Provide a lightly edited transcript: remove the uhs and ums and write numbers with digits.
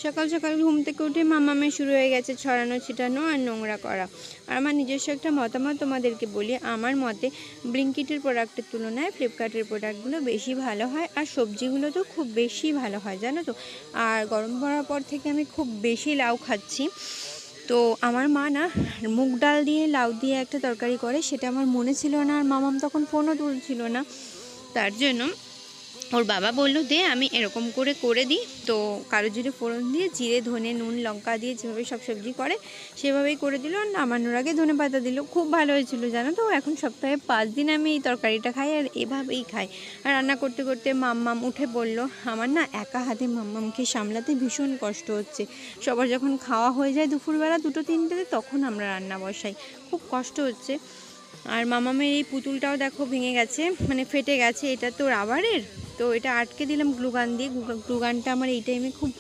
সকাল সকাল ঘুম থেকে উঠে মামামের শুরু হয়ে গেছে ছড়ানো ছিটানো আর নোংরা করা। আর আমার নিজস্ব একটা মতামত তোমাদেরকে বলি, আমার মতে ব্লিঙ্কিটের প্রোডাক্টের তুলনায় ফ্লিপকার্টের প্রোডাক্টগুলো বেশি ভালো হয়, আর সবজিগুলো তো খুব বেশি ভালো হয় জানো তো। আর গরম পড়ার পর থেকে আমি খুব বেশি লাউ খাচ্ছি। তো আমার মা না মুগ ডাল দিয়ে লাউ দিয়ে একটা তরকারি করে, সেটা আমার মনে ছিল না, আর মামাম তখন ফোনও তুলছিল না। তার জন্য ওর বাবা বললো দে আমি এরকম করে দিই। তো কালো জিরে ফোড়ন দিয়ে জিরে ধনে নুন লঙ্কা দিয়ে যেভাবে সব সবজি করে সেভাবেই করে দিল, আর নামানোর আগে ধনে পাতা দিল। খুব ভালো হয়েছিল জানো তো। এখন সপ্তাহে 5 দিন আমি এই তরকারিটা খাই, আর এভাবেই খাই। আর রান্না করতে করতে মাম্মাম উঠে বলল, আমার না একা হাতে মাম্মামকে সামলাতে ভীষণ কষ্ট হচ্ছে। সবার যখন খাওয়া হয়ে যায় দুপুরবেলা 2-3টেতে, তখন আমরা রান্না বসাই, খুব কষ্ট হচ্ছে। আর মামামের এই পুতুলটাও দেখো ভেঙে গেছে, মানে ফেটে গেছে। এটা তো রাবারের, তো এটা আটকে দিলাম গ্লুগান দিয়ে। গ্লুগানটা আমার এই টাইমে খুব